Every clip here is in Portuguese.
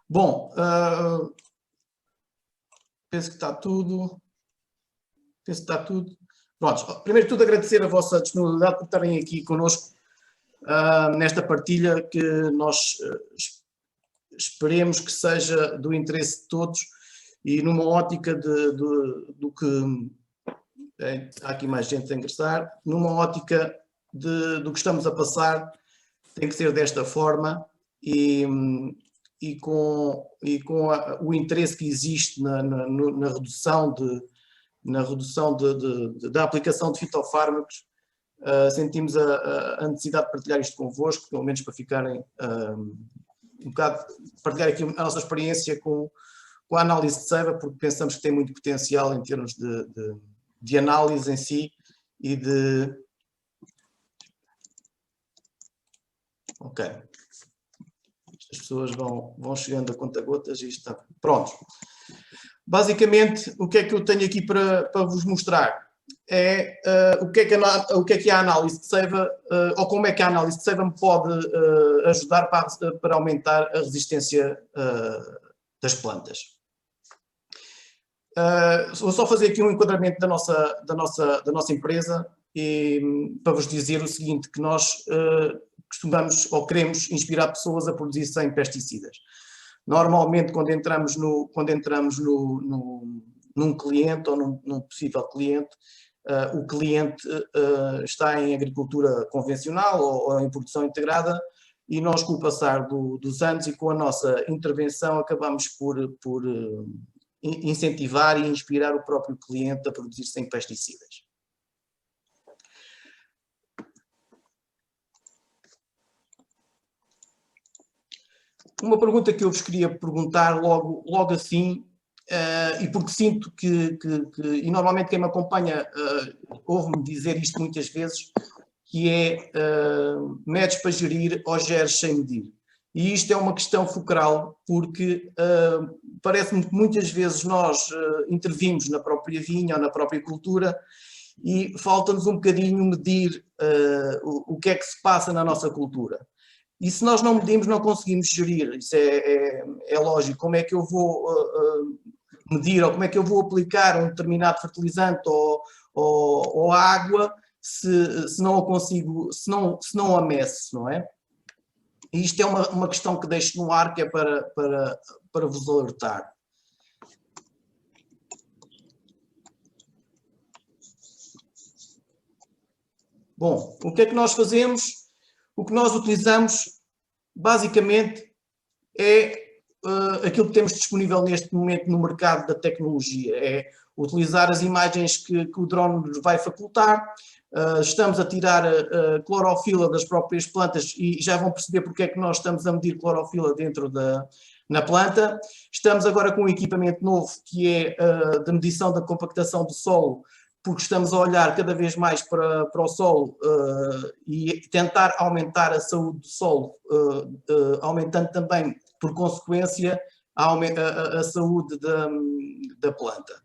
Bom, penso que está tudo. Pronto, primeiro de tudo agradecer a vossa disponibilidade por estarem aqui connosco nesta partilha que nós esperemos que seja do interesse de todos e numa ótica do que... há aqui mais gente a ingressar. Numa ótica do que estamos a passar, tem que ser desta forma e com o interesse que existe na redução da aplicação de fitofármacos, sentimos a necessidade de partilhar isto convosco, pelo menos para ficarem um bocado, partilhar aqui a nossa experiência com a análise de seiva, porque pensamos que tem muito potencial em termos de análise em si e de... Ok. As pessoas vão chegando a conta-gotas e está... Pronto. Basicamente, o que é que eu tenho aqui para vos mostrar é o que é a análise de seiva, ou como é que a análise de seiva me pode ajudar para aumentar a resistência das plantas. Vou só fazer aqui um enquadramento da nossa empresa e para vos dizer o seguinte, que nós costumamos ou queremos inspirar pessoas a produzir sem pesticidas. Normalmente, quando entramos num cliente ou num possível cliente, o cliente está em agricultura convencional ou em produção integrada e nós, com o passar dos anos e com a nossa intervenção, acabamos por incentivar e inspirar o próprio cliente a produzir sem pesticidas. Uma pergunta que eu vos queria perguntar logo assim, e porque sinto e normalmente quem me acompanha ouve-me dizer isto muitas vezes, que é medes para gerir ou geres sem medir. E isto é uma questão fulcral, porque parece-me que muitas vezes nós intervimos na própria vinha ou na própria cultura e falta-nos um bocadinho medir o que é que se passa na nossa cultura. E se nós não medimos, não conseguimos gerir. Isso é lógico. Como é que eu vou medir ou como é que eu vou aplicar um determinado fertilizante ou água se não a consigo, se não a meço, não é? E isto é uma questão que deixo no ar, que é para vos alertar. Bom, o que é que nós fazemos? O que nós utilizamos, basicamente, é aquilo que temos disponível neste momento no mercado da tecnologia. É utilizar as imagens que o drone nos vai facultar. Estamos a tirar a clorofila das próprias plantas e já vão perceber porque é que nós estamos a medir clorofila dentro na planta. Estamos agora com um equipamento novo que é de medição da compactação do solo, porque estamos a olhar cada vez mais para o solo e tentar aumentar a saúde do solo, aumentando também, por consequência, a saúde da planta.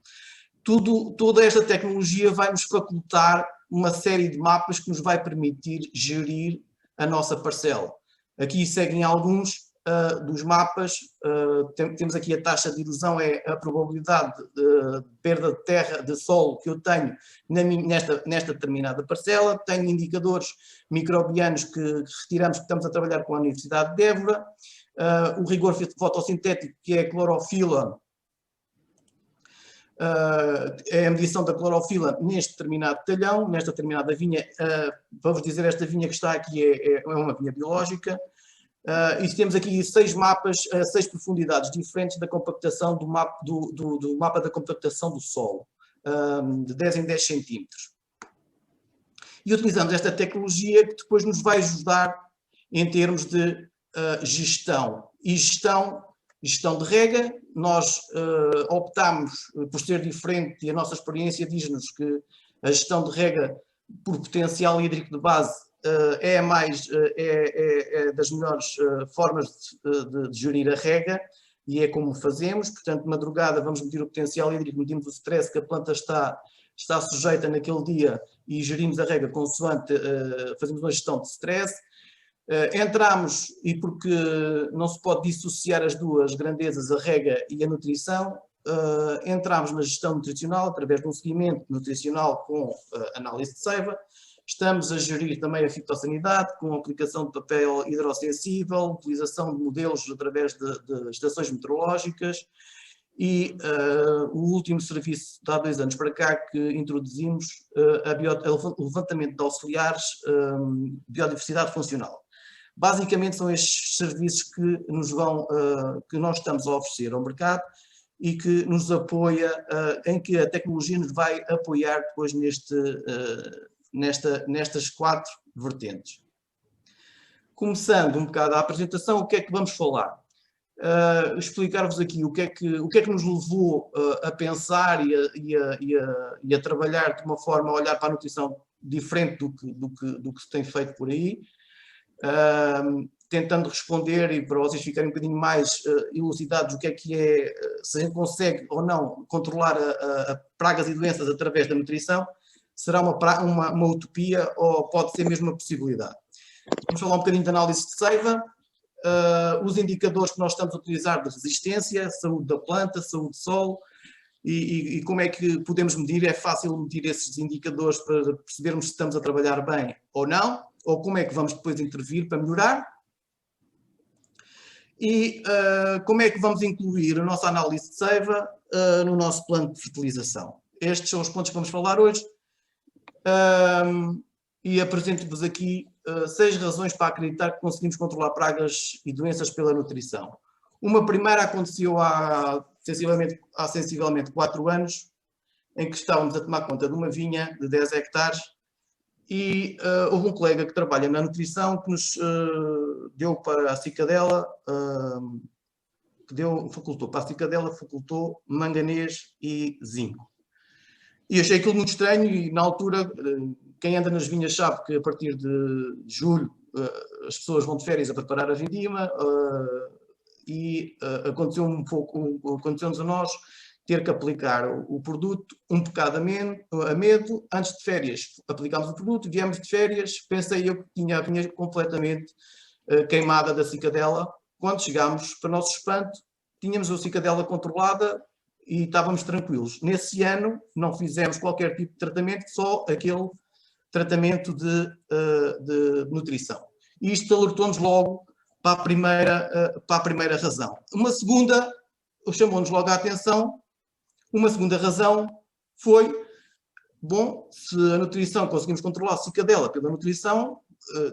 Toda esta tecnologia vai nos facultar uma série de mapas que nos vai permitir gerir a nossa parcela. Aqui seguem alguns dos mapas. Temos aqui a taxa de erosão, é a probabilidade de perda de terra, de solo que eu tenho nesta determinada parcela. Tenho indicadores microbianos que retiramos, que estamos a trabalhar com a Universidade de Évora. O rigor fotossintético, que é a clorofila, é a medição da clorofila neste determinado talhão, nesta determinada vinha. Para vos dizer, esta vinha que está aqui é uma vinha biológica. E temos aqui 6 mapas, 6 profundidades diferentes da compactação do mapa da compactação do solo, de 10 em 10 centímetros. E utilizamos esta tecnologia que depois nos vai ajudar em termos de gestão. E gestão de rega. Nós optámos por ser diferente e a nossa experiência diz-nos que a gestão de rega por potencial hídrico de base é das melhores formas de gerir a rega e é como fazemos. Portanto, de madrugada vamos medir o potencial hídrico, medimos o stress que a planta está sujeita naquele dia e gerimos a rega consoante, fazemos uma gestão de stress. Entramos, e porque não se pode dissociar as duas grandezas, a rega e a nutrição, entramos na gestão nutricional através de um seguimento nutricional com análise de seiva. Estamos a gerir também a fitossanidade com a aplicação de papel hidrossensível, utilização de modelos através de estações meteorológicas e o último serviço de há 2 anos para cá que introduzimos o levantamento de auxiliares, biodiversidade funcional. Basicamente são estes serviços que nós estamos a oferecer ao mercado e que nos apoia, em que a tecnologia nos vai apoiar depois nestas 4 vertentes. Começando um bocado a apresentação, o que é que vamos falar? Explicar-vos aqui o que é que nos levou a pensar e a trabalhar de uma forma a olhar para a nutrição diferente do que se tem feito por aí, tentando responder e para vocês ficarem um bocadinho mais elucidados o que é, se a gente consegue ou não controlar a pragas e doenças através da nutrição, será uma utopia ou pode ser mesmo uma possibilidade. Vamos falar um bocadinho de análise de seiva, os indicadores que nós estamos a utilizar de resistência, saúde da planta, saúde do solo e como é que podemos medir. É fácil medir esses indicadores para percebermos se estamos a trabalhar bem ou não, ou como é que vamos depois intervir para melhorar. E como é que vamos incluir a nossa análise de seiva no nosso plano de fertilização. Estes são os pontos que vamos falar hoje. E apresento-vos aqui 6 razões para acreditar que conseguimos controlar pragas e doenças pela nutrição. Uma primeira aconteceu há sensivelmente 4 anos, em que estávamos a tomar conta de uma vinha de 10 hectares e houve um colega que trabalha na nutrição que nos deu para a cicadela, facultou manganês e zinco. E achei aquilo muito estranho e na altura, quem anda nas vinhas sabe que a partir de julho as pessoas vão de férias a preparar a vindima e aconteceu-nos a nós ter que aplicar o produto um bocado a medo. Antes de férias aplicámos o produto, viemos de férias, pensei eu que tinha a vinha completamente queimada da cicadela. Quando chegámos, para nosso espanto, tínhamos a cicadela controlada e estávamos tranquilos. Nesse ano não fizemos qualquer tipo de tratamento, só aquele tratamento de nutrição. E isto alertou-nos logo para a primeira razão. Uma segunda, chamou-nos logo a atenção, uma segunda razão foi, bom, se a nutrição, conseguimos controlar a cicadela pela nutrição,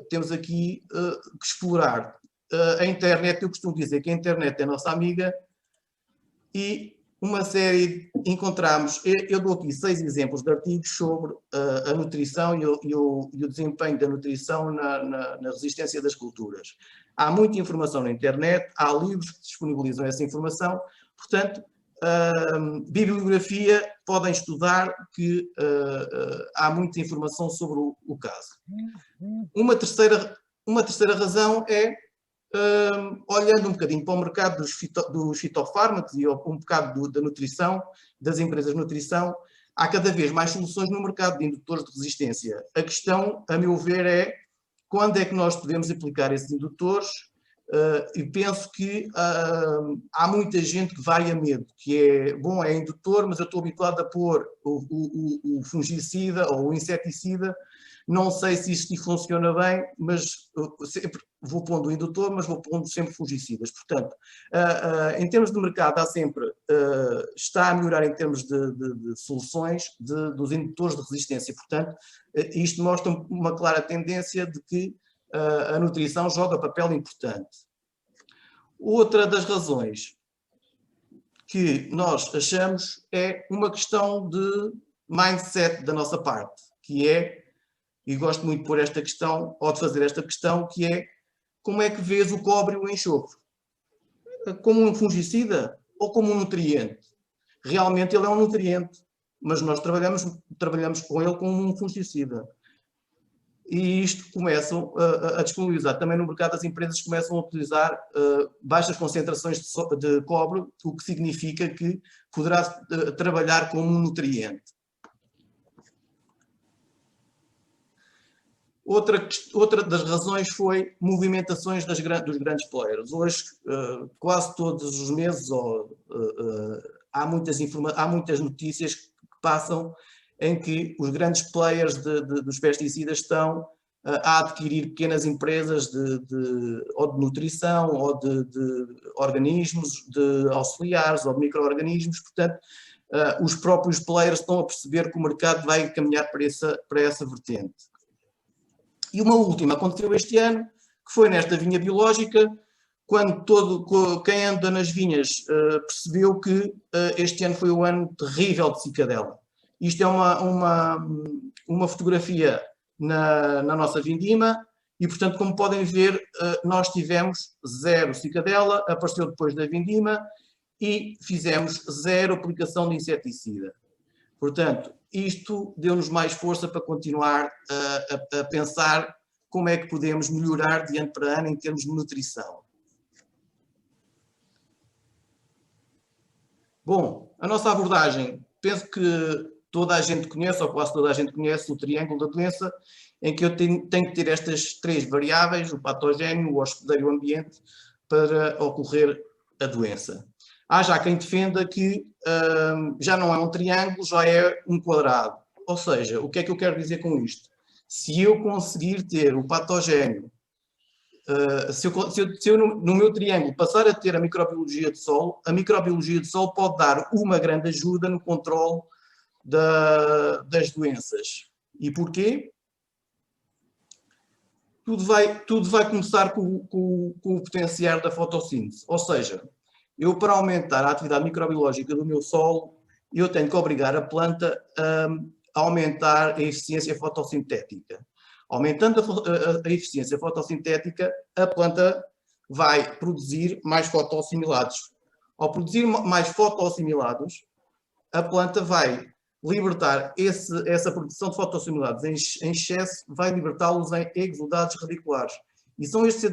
temos aqui que explorar a internet. Eu costumo dizer que a internet é a nossa amiga e uma série, encontramos, eu dou aqui 6 exemplos de artigos sobre a nutrição e o desempenho da nutrição na resistência das culturas. Há muita informação na internet, há livros que disponibilizam essa informação, portanto, bibliografia, podem estudar que há muita informação sobre o caso. Uma terceira razão é, olhando um bocadinho para o mercado dos fitofármacos e um bocado da nutrição, das empresas de nutrição, há cada vez mais soluções no mercado de indutores de resistência. A questão, a meu ver, é quando é que nós podemos aplicar esses indutores. E penso que há muita gente que vai a medo, que é, bom, é indutor, mas eu estou habituado a pôr o fungicida ou o inseticida, não sei se isto funciona bem, mas sempre vou pondo o indutor, mas vou pondo sempre fungicidas. Portanto, em termos de mercado, há sempre, está a melhorar em termos de soluções dos indutores de resistência. Portanto, isto mostra uma clara tendência de que a nutrição joga papel importante. Outra das razões que nós achamos é uma questão de mindset da nossa parte, que é, e gosto muito de pôr esta questão, ou de fazer esta questão, que é, como é que vês o cobre e o enxofre? Como um fungicida ou como um nutriente? Realmente ele é um nutriente, mas nós trabalhamos com ele como um fungicida. E isto começam a disponibilizar também no mercado. As empresas começam a utilizar baixas concentrações de cobre, o que significa que poderá trabalhar como um nutriente. Outra das razões foi movimentações dos grandes players. Hoje, quase todos os meses, há muitas notícias que passam em que os grandes players dos pesticidas estão a adquirir pequenas empresas ou de nutrição, ou de organismos, de auxiliares, ou de micro-organismos. Portanto, os próprios players estão a perceber que o mercado vai caminhar para essa vertente. E uma última aconteceu este ano, que foi nesta vinha biológica, quando quem anda nas vinhas percebeu que este ano foi um ano terrível de cicadela. Isto é uma fotografia na nossa vindima e, portanto, como podem ver, nós tivemos 0 cicadela, apareceu depois da vindima e fizemos 0 aplicação de inseticida. Portanto, isto deu-nos mais força para continuar a pensar como é que podemos melhorar de ano para ano em termos de nutrição. Bom, a nossa abordagem, penso que toda a gente conhece, ou quase toda a gente conhece, o triângulo da doença, em que eu tenho que ter estas 3 variáveis, o patogénio, o hospedeiro e o ambiente, para ocorrer a doença. Há já quem defenda que já não é um triângulo, já é um quadrado. Ou seja, o que é que eu quero dizer com isto? Se eu conseguir ter o patogénio, se eu no meu triângulo passar a ter a microbiologia de solo, a microbiologia de solo pode dar uma grande ajuda no controle das doenças. E porquê? Tudo vai começar com o potenciar da fotossíntese. Ou seja, eu, para aumentar a atividade microbiológica do meu solo, eu tenho que obrigar a planta a aumentar a eficiência fotossintética. Aumentando a eficiência fotossintética, a planta vai produzir mais fotoassimilados. Ao produzir mais fotoassimilados, a planta vai libertar essa produção de fotoassimilados em excesso, vai libertá-los em exudados radiculares. E são estes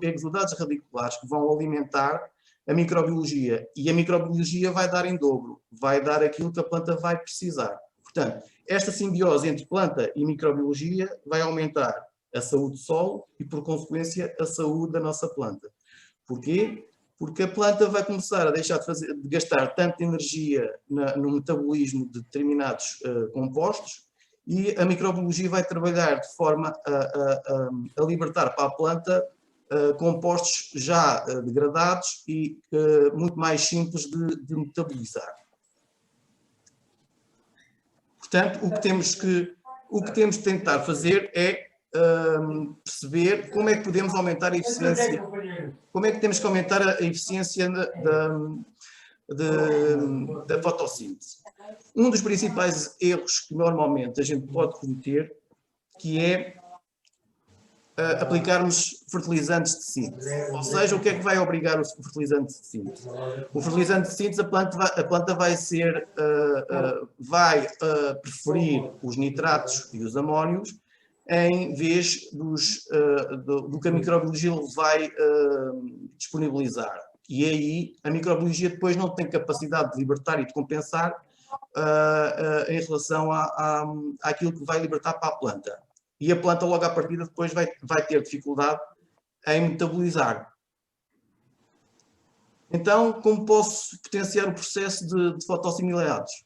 exudados radiculares que vão alimentar a microbiologia, e a microbiologia vai dar em dobro, vai dar aquilo que a planta vai precisar. Portanto, esta simbiose entre planta e microbiologia vai aumentar a saúde do solo e, por consequência, a saúde da nossa planta. Porquê? Porque a planta vai começar a deixar de gastar tanta energia no metabolismo de determinados compostos, e a microbiologia vai trabalhar de forma a libertar para a planta compostos já degradados e muito mais simples de metabolizar. Portanto, o que temos que tentar fazer é perceber como é que podemos aumentar a eficiência, como é que temos que aumentar a eficiência da fotossíntese. Um dos principais erros que normalmente a gente pode cometer, que é aplicarmos fertilizantes de síntese. Ou seja, o que é que vai obrigar o fertilizante de síntese? O fertilizante de síntese, a planta vai preferir os nitratos e os amónios em vez do que a microbiologia vai disponibilizar. E aí a microbiologia depois não tem capacidade de libertar e de compensar em relação àquilo que vai libertar para a planta. E a planta logo à partida depois vai ter dificuldade em metabolizar. Então, como posso potenciar o processo de fotoassimilados?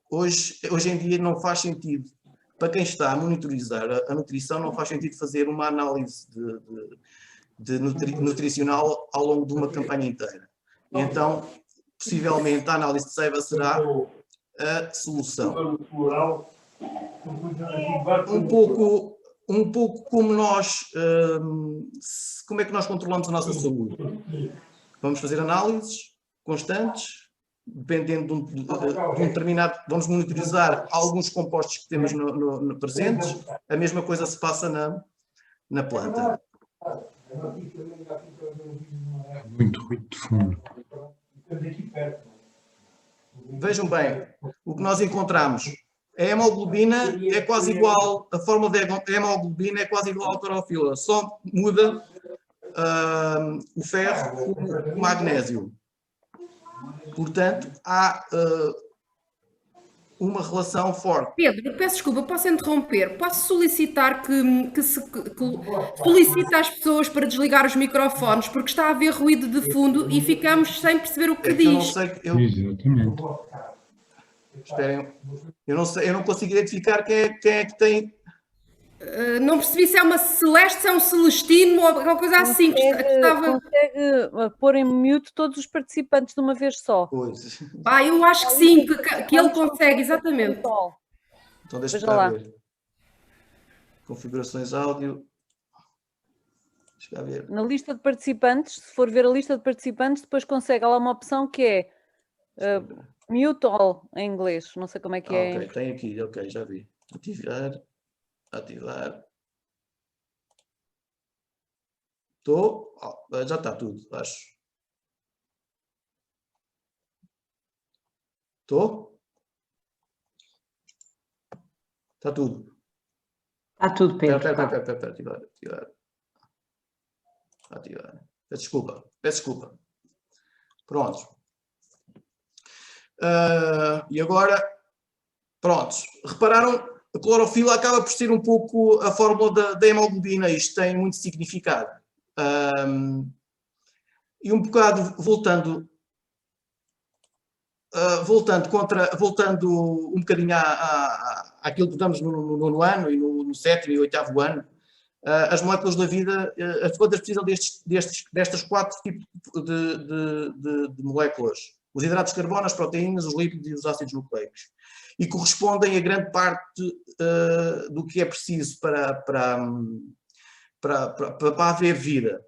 Hoje em dia não faz sentido, para quem está a monitorizar a nutrição, não faz sentido fazer uma análise nutricional ao longo de uma campanha inteira. Então, possivelmente a análise de seiva será a solução. Um pouco como como é que nós controlamos a nossa saúde. Vamos fazer análises constantes, dependendo de um determinado, vamos monitorizar alguns compostos que temos presentes. A mesma coisa se passa na planta. Muito ruído de fundo. Vejam bem, o que nós encontramos. A hemoglobina é quase igual, a fórmula de hemoglobina é quase igual à clorofila, só muda o ferro com o magnésio. Portanto, uma relação forte. Pedro, peço desculpa, posso interromper? Posso solicitar que solicite às pessoas para desligar os microfones, porque está a haver ruído de fundo e ficamos sem perceber o que É que eu não diz. sei, Exatamente. esperem, eu não consigo identificar quem é que tem. Não percebi se é uma Celeste, se é um Celestino ou alguma coisa assim que estava... Consegue pôr em mute todos os participantes de uma vez só. Pois. Eu acho que sim, que ele consegue, exatamente. Então deixa-me Veja cá lá. ver. Configurações áudio. Deixa cá ver. Na lista de participantes, se for ver a lista de participantes, depois consegue lá uma opção que é mute all em inglês. Não sei como é que é. Ok, tem aqui, ok, já vi. Ativar. Estou. Já está tudo, acho. Estou? Está tudo. Está tudo, Pedro. Espera, ativar. Peço desculpa. Pronto. E agora, prontos. Repararam, a clorofila acaba por ser um pouco a fórmula da hemoglobina. Isto tem muito significado. E um bocado voltando um bocadinho àquilo que estamos no nono ano e no sétimo e oitavo ano, as moléculas da vida, as plantas precisam destas 4 tipos de moléculas: os hidratos de carbono, as proteínas, os lípidos e os ácidos nucleicos, e correspondem a grande parte do que é preciso para haver vida.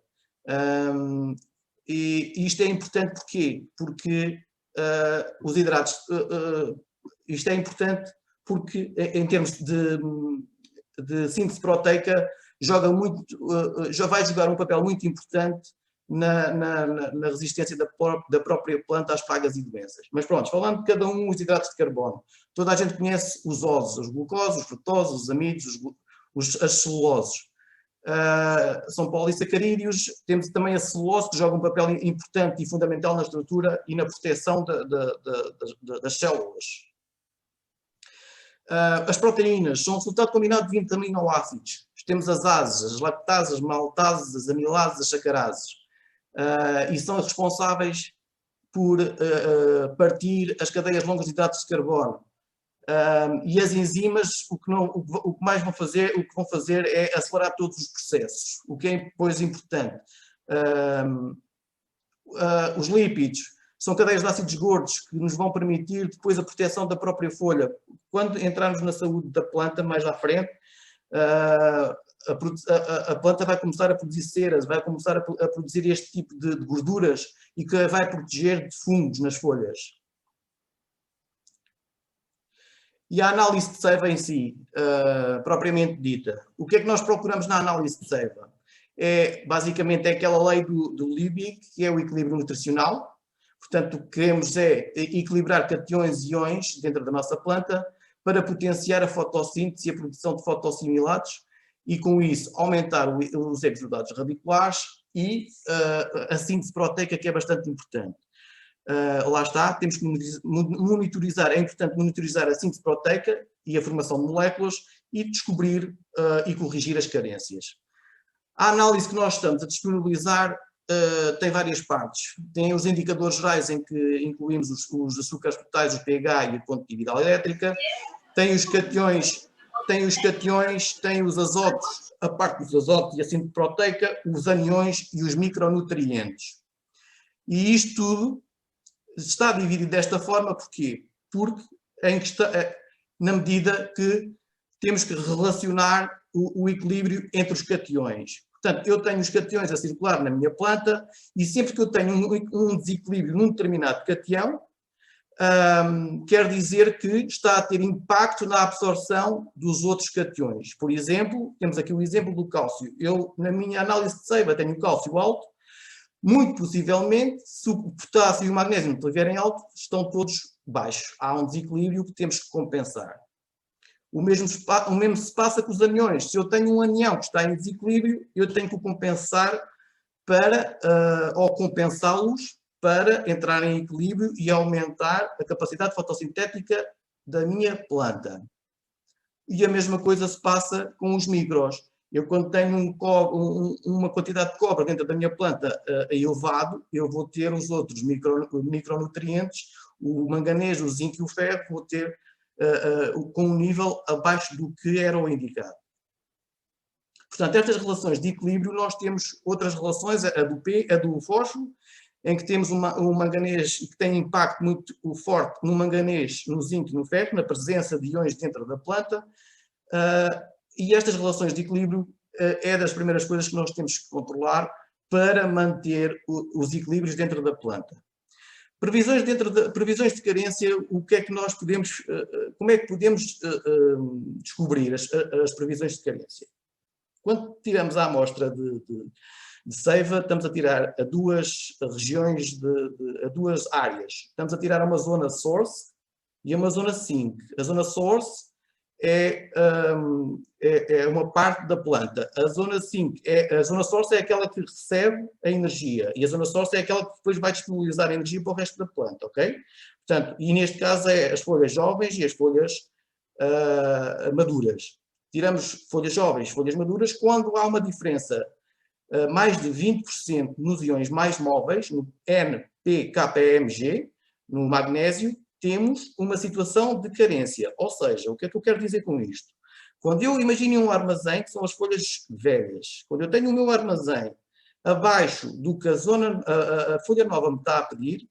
E isto é importante porquê? Porque os hidratos, isto é importante porque em termos de síntese proteica já vai jogar um papel muito importante na resistência da própria planta às pragas e doenças. Mas pronto, falando de cada um, os hidratos de carbono, toda a gente conhece os OSs, os glucoses, os frutoses, os amidos, as celuloses. São polissacarídeos. Temos também a celulose, que joga um papel importante e fundamental na estrutura e na proteção das células. As proteínas são um resultado combinado de 20 aminoácidos. Temos as ases, as lactases, as maltases, as amilases, as sacarases, e são responsáveis por partir as cadeias longas de hidratos de carbono. E as enzimas, o que vão fazer é acelerar todos os processos, o que é depois importante. Os lípidos são cadeias de ácidos gordos que nos vão permitir depois a proteção da própria folha. Quando entrarmos na saúde da planta mais à frente, a planta vai começar a produzir ceras, vai começar a produzir este tipo de gorduras e que vai proteger de fungos nas folhas. E a análise de seiva em si, propriamente dita. O que é que nós procuramos na análise de seiva? Basicamente é aquela lei do Liebig, que é o equilíbrio nutricional. Portanto, o que queremos é equilibrar cations e íons dentro da nossa planta para potenciar a fotossíntese e a produção de fotossimilados e, com isso, aumentar os exudados radiculares e a síntese proteica, que é bastante importante. Lá está, temos que monitorizar, é importante monitorizar a síntese proteica e a formação de moléculas e descobrir e corrigir as carências. A análise que nós estamos a disponibilizar tem várias partes. Tem os indicadores gerais em que incluímos os açúcares totais, o pH e a condutividade elétrica. Tem os cations, tem os azotos, a parte dos azotos e a síntese proteica, os aniões e os micronutrientes. E isto tudo está dividido desta forma, porquê? Porque na medida que temos que relacionar o equilíbrio entre os cations. Portanto, eu tenho os cations a circular na minha planta e sempre que eu tenho um desequilíbrio num determinado cation, quer dizer que está a ter impacto na absorção dos outros cations. Por exemplo, temos aqui o exemplo do cálcio. Eu, na minha análise de seiva, tenho o cálcio alto. Muito possivelmente, se o potássio e o magnésio não estiverem altos, estão todos baixos. Há um desequilíbrio que temos que compensar. O mesmo se passa com os aniões. Se eu tenho um anião que está em desequilíbrio, eu tenho que o compensar ou compensá-los para entrar em equilíbrio e aumentar a capacidade fotossintética da minha planta. E a mesma coisa se passa com os micros. Eu, quando tenho uma quantidade de cobre dentro da minha planta elevado, eu vou ter os outros micronutrientes, o manganês, o zinco e o ferro, vou ter com um nível abaixo do que era o indicado. Portanto, estas relações de equilíbrio, nós temos outras relações, a do fósforo, em que temos um manganês que tem impacto muito forte no manganês, no zinco e no ferro, na presença de íons dentro da planta, e estas relações de equilíbrio é das primeiras coisas que nós temos que controlar para manter os equilíbrios dentro da planta. Previsões de carência, o que é que nós podemos, como é que podemos descobrir as previsões de carência? Quando tiramos a amostra de seiva, estamos a tirar a duas regiões, a duas áreas. Estamos a tirar uma zona source e uma zona sink. A zona source é uma parte da planta. A zona sink, a zona source é aquela que recebe a energia e a zona source é aquela que depois vai disponibilizar a energia para o resto da planta, ok? Portanto, e neste caso é as folhas jovens e as folhas maduras. Tiramos folhas jovens, folhas maduras, quando há uma diferença mais de 20% nos íons mais móveis, no NPKMG, no magnésio, temos uma situação de carência. Ou seja, o que é que eu quero dizer com isto? Quando eu imagino um armazém, que são as folhas velhas, quando eu tenho o meu armazém abaixo do que a folha nova me está a pedir,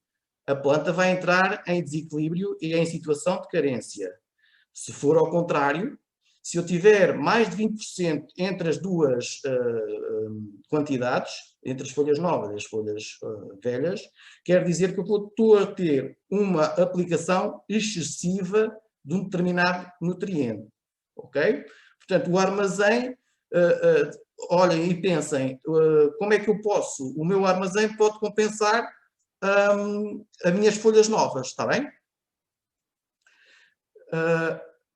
a planta vai entrar em desequilíbrio e em situação de carência. Se for ao contrário, se eu tiver mais de 20% entre as duas quantidades, entre as folhas novas e as folhas velhas, quer dizer que eu estou a ter uma aplicação excessiva de um determinado nutriente. Ok? Portanto, o armazém, olhem e pensem, como é que eu posso, o meu armazém pode compensar as minhas folhas novas, está bem?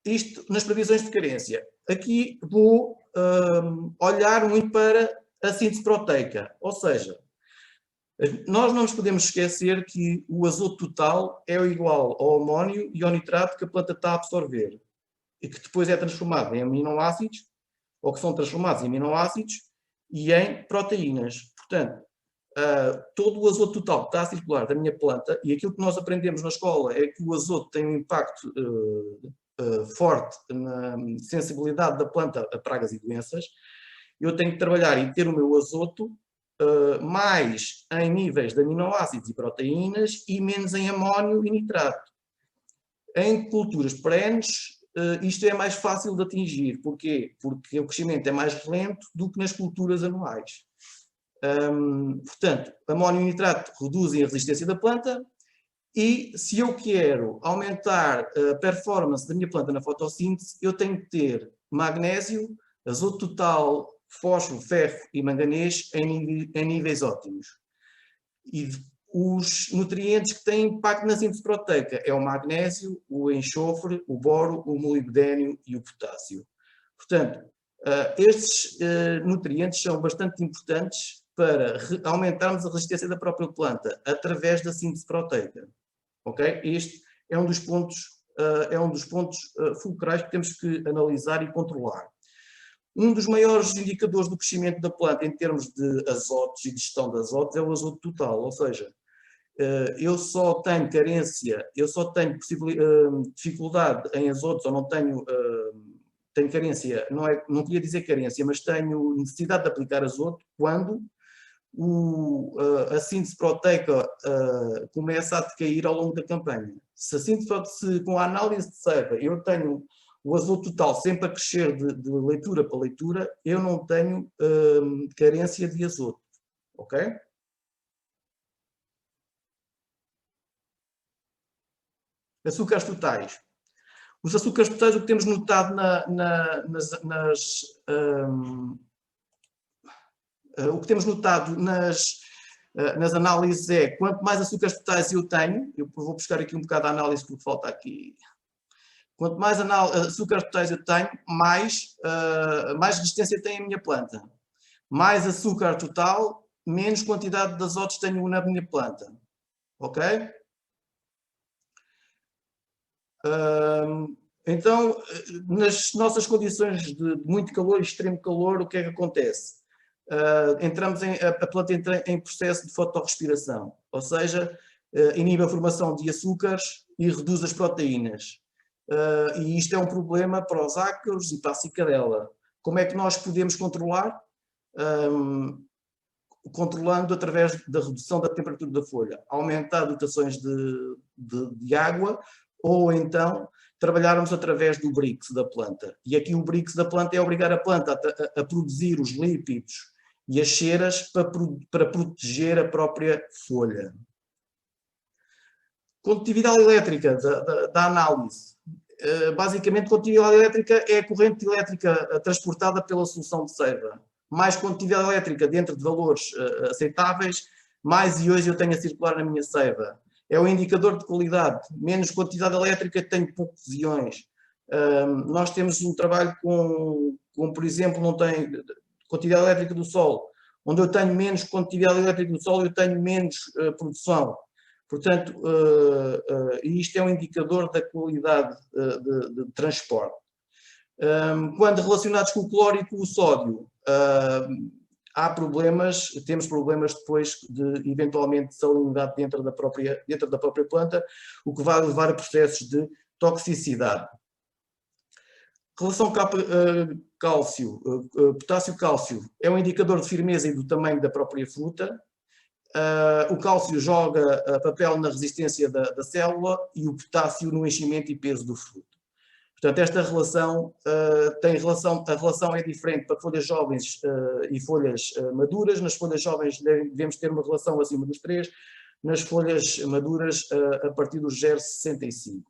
Isto nas previsões de carência. Aqui vou olhar muito para a síntese proteica, ou seja, nós não nos podemos esquecer que o azoto total é igual ao amónio e ao nitrato que a planta está a absorver e que depois é transformado em aminoácidos, ou que são transformados em aminoácidos e em proteínas. Portanto, todo o azoto total que está a circular da minha planta, e aquilo que nós aprendemos na escola é que o azoto tem um impacto forte na sensibilidade da planta a pragas e doenças, eu tenho que trabalhar e ter o meu azoto mais em níveis de aminoácidos e proteínas e menos em amónio e nitrato. Em culturas perenes, isto é mais fácil de atingir. Porquê? Porque o crescimento é mais lento do que nas culturas anuais. Portanto, amónio e nitrato reduzem a resistência da planta. E se eu quero aumentar a performance da minha planta na fotossíntese, eu tenho que ter magnésio, azoto total, fósforo, ferro e manganês em níveis ótimos. E os nutrientes que têm impacto na síntese proteica é o magnésio, o enxofre, o boro, o molibdênio e o potássio. Portanto, estes nutrientes são bastante importantes para aumentarmos a resistência da própria planta através da síntese proteica. Ok? Este é um dos pontos fulcrais que temos que analisar e controlar. Um dos maiores indicadores do crescimento da planta em termos de azotos e de gestão de azotos é o azoto total, ou seja, eu só tenho carência, eu só tenho dificuldade em azotos, ou não tenho carência, não queria dizer carência, mas tenho necessidade de aplicar azoto quando a síntese proteica começa a decair ao longo da campanha. Se com a análise de seiva eu tenho o azoto total sempre a crescer de leitura para leitura, eu não tenho carência de azoto. Ok? Açúcares totais. Os açúcares totais, o que temos notado o que temos notado nas análises é, quanto mais açúcares totais eu tenho, eu vou buscar aqui um bocado a análise porque falta aqui, quanto mais açúcares totais eu tenho, mais resistência tem a minha planta. Mais açúcar total, menos quantidade de azotos tenho na minha planta. Ok? Então, nas nossas condições de muito calor e extremo calor, o que é que acontece? A planta entra em processo de fotorrespiração, ou seja, inibe a formação de açúcares e reduz as proteínas. E isto é um problema para os ácaros e para a cicadela. Como é que nós podemos controlar? Controlando através da redução da temperatura da folha, aumentar dotações de água, ou então trabalharmos através do BRICS da planta. E aqui o BRICS da planta é obrigar a planta a produzir os lípidos e as ceras para proteger a própria folha. Condutividade elétrica da análise. Basicamente, condutividade elétrica é a corrente elétrica transportada pela solução de seiva. Mais condutividade elétrica dentro de valores aceitáveis, mais íons eu tenho a circular na minha seiva. É um indicador de qualidade. Menos quantidade elétrica, tenho poucos íons. Nós temos um trabalho com, por exemplo, não tem quantidade elétrica do Sol. Onde eu tenho menos quantidade elétrica do Sol, eu tenho menos produção. Portanto, isto é um indicador da qualidade de transporte. Quando relacionados com o cloro e com o sódio, temos problemas depois de eventualmente salinidade dentro da própria planta, o que vai levar a processos de toxicidade. Relação potássio-cálcio é um indicador de firmeza e do tamanho da própria fruta. O cálcio joga papel na resistência da célula e o potássio no enchimento e peso do fruto. Portanto, esta relação a relação é diferente para folhas jovens e folhas maduras. Nas folhas jovens devemos ter uma relação acima dos 3, nas folhas maduras a partir dos 0,65.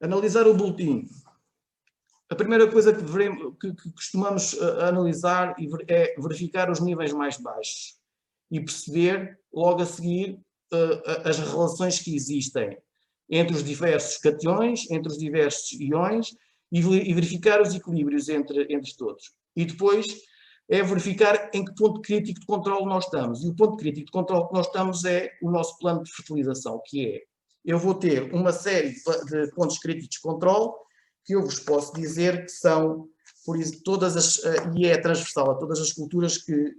Analisar o boletim. A primeira coisa que costumamos analisar é verificar os níveis mais baixos e perceber logo a seguir as relações que existem entre os diversos cations, entre os diversos íons e verificar os equilíbrios entre todos. E depois é verificar em que ponto crítico de controle nós estamos. E o ponto crítico de controle que nós estamos é o nosso plano de fertilização, que é, eu vou ter uma série de pontos críticos de controle que eu vos posso dizer que são, por isso, e é transversal a todas as culturas que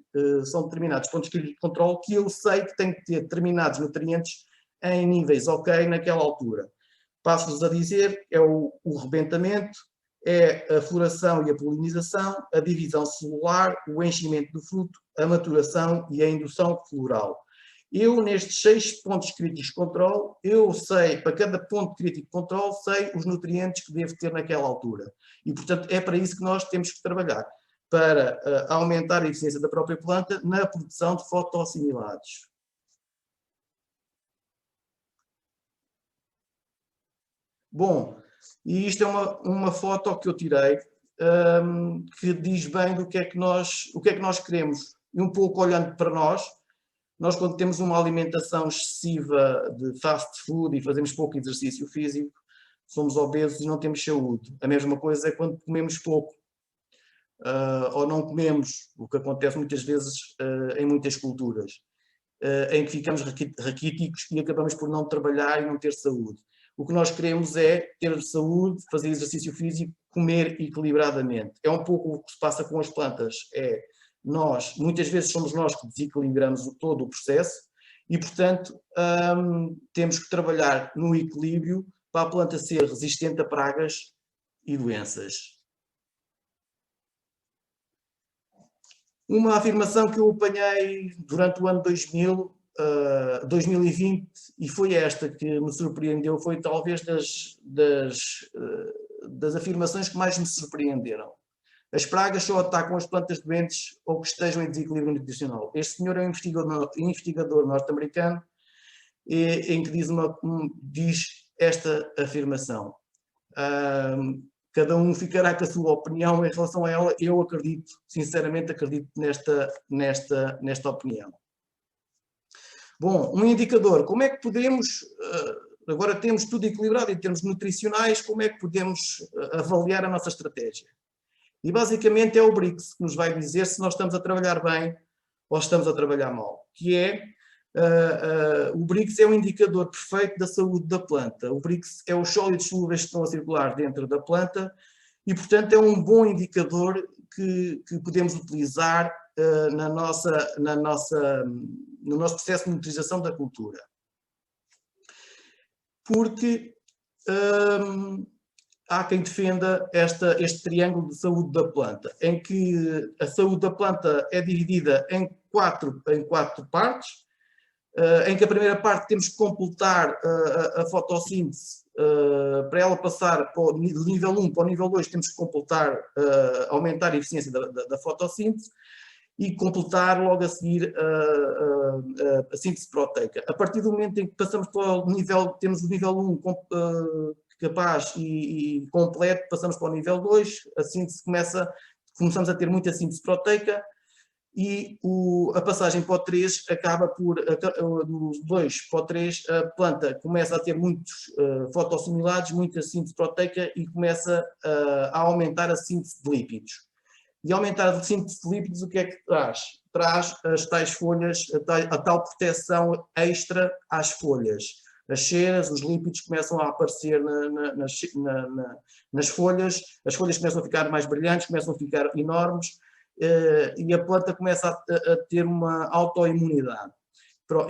são determinados pontos críticos de controle, que eu sei que têm que ter determinados nutrientes em níveis ok naquela altura. Passo-vos a dizer, é o rebentamento, é a floração e a polinização, a divisão celular, o enchimento do fruto, a maturação e a indução floral. Eu, nestes 6 pontos críticos de controle, eu sei, para cada ponto crítico de controle, sei os nutrientes que devo ter naquela altura. E, portanto, é para isso que nós temos que trabalhar, para aumentar a eficiência da própria planta na produção de fotoassimilados. Bom, e isto é uma foto que eu tirei, que diz bem do que é que nós queremos. E um pouco olhando para nós quando temos uma alimentação excessiva de fast food e fazemos pouco exercício físico, somos obesos e não temos saúde. A mesma coisa é quando comemos pouco ou não comemos, o que acontece muitas vezes em muitas culturas, em que ficamos raquíticos e acabamos por não trabalhar e não ter saúde. O que nós queremos é ter saúde, fazer exercício físico, comer equilibradamente. É um pouco o que se passa com as plantas. Muitas vezes somos nós que desequilibramos todo o processo e, portanto, temos que trabalhar no equilíbrio para a planta ser resistente a pragas e doenças. Uma afirmação que eu apanhei durante o ano 2020, e foi esta que me surpreendeu, foi talvez das afirmações que mais me surpreenderam. As pragas só atacam as plantas doentes ou que estejam em desequilíbrio nutricional. Este senhor é um investigador norte-americano em que diz esta afirmação. Cada um ficará com a sua opinião em relação a ela. Eu acredito, sinceramente acredito nesta opinião. Bom, um indicador. Como é que podemos, agora temos tudo equilibrado em termos nutricionais, como é que podemos avaliar a nossa estratégia? E basicamente é o BRICS que nos vai dizer se nós estamos a trabalhar bem ou estamos a trabalhar mal, que é O BRICS é um indicador perfeito da saúde da planta. O BRICS é os sólidos solúveis que estão a circular dentro da planta e, portanto, é um bom indicador que podemos utilizar no nosso processo de monitorização da cultura. Porque há quem defenda este triângulo de saúde da planta, em que a saúde da planta é dividida em quatro partes, em que a primeira parte temos que completar a fotossíntese. Para ela passar do nível 1 para o nível 2 temos que completar, aumentar a eficiência da fotossíntese e completar logo a seguir a síntese proteica. A partir do momento em que passamos para o nível, temos o nível 1 capaz e completo, passamos para o nível 2, a síntese começamos a ter muita síntese proteica e a passagem para o 3 acaba por, do 2 para o 3, a planta começa a ter muitos fotossimilados, muita síntese proteica e começa a aumentar a síntese de lípidos. E aumentar a síntese de lípidos o que é que traz? Traz as tais folhas, a tal proteção extra às folhas. As ceras, os lípidos começam a aparecer nas folhas, as folhas começam a ficar mais brilhantes, começam a ficar enormes e a planta começa a ter uma autoimunidade.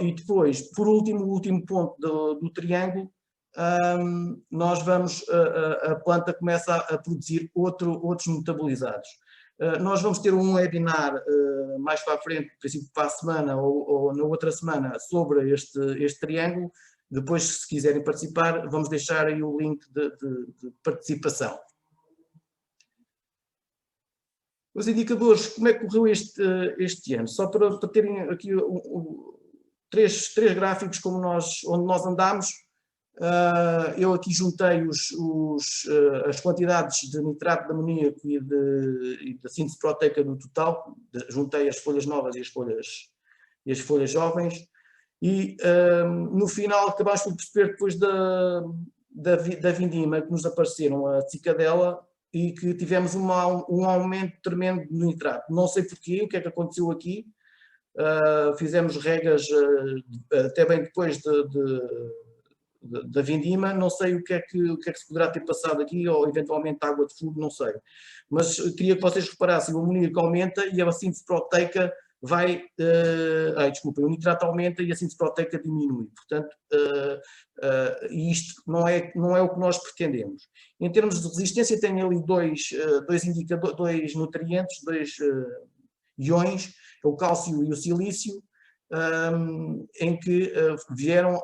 E depois, por último, o último ponto do triângulo, a planta começa a produzir outros metabolizados. Nós vamos ter um webinar mais para a frente, por princípio para a semana ou na outra semana, sobre este triângulo. Depois, se quiserem participar, vamos deixar aí o link de participação. Os indicadores, como é que correu este ano? Só para terem aqui três gráficos onde nós andamos. Eu aqui juntei as quantidades de nitrato de amoníaco e da síntese proteica do total, juntei as folhas novas e as folhas jovens, e no final acabámos por perceber depois da vindima que nos apareceram a cicadela e que tivemos um aumento tremendo de nitrato. Não sei porquê, o que é que aconteceu aqui, fizemos regas até bem depois da vindima, não sei o que é que se poderá ter passado aqui, ou eventualmente água de fogo, não sei. Mas queria que vocês reparassem, o amoníaco aumenta e a síntese proteica vai... o nitrato aumenta e a síntese proteica diminui. Portanto, isto não é o que nós pretendemos. Em termos de resistência, tem ali dois indicadores, dois nutrientes, dois iões, o cálcio e o silício, em que vieram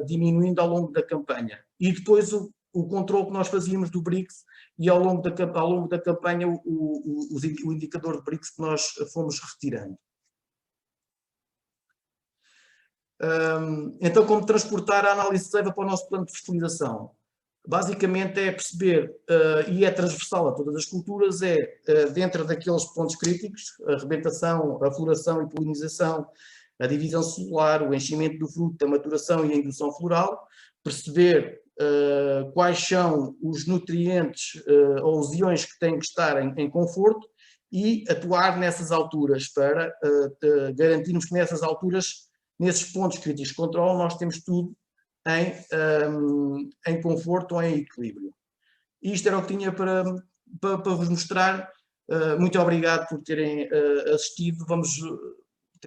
diminuindo ao longo da campanha. E depois o controle que nós fazíamos do BRICS e ao longo da campanha o indicador de BRICS que nós fomos retirando. Então, como transportar a análise de seiva para o nosso plano de fertilização? Basicamente é perceber, e é transversal a todas as culturas, dentro daqueles pontos críticos, a rebentação, a floração e polinização, a divisão celular, o enchimento do fruto, a maturação e a indução floral, perceber quais são os nutrientes ou os iões que têm que estar em conforto e atuar nessas alturas para garantirmos que nessas alturas, nesses pontos críticos de controle, nós temos tudo em conforto ou em equilíbrio. Isto era o que tinha para vos mostrar. Muito obrigado por terem assistido. Vamos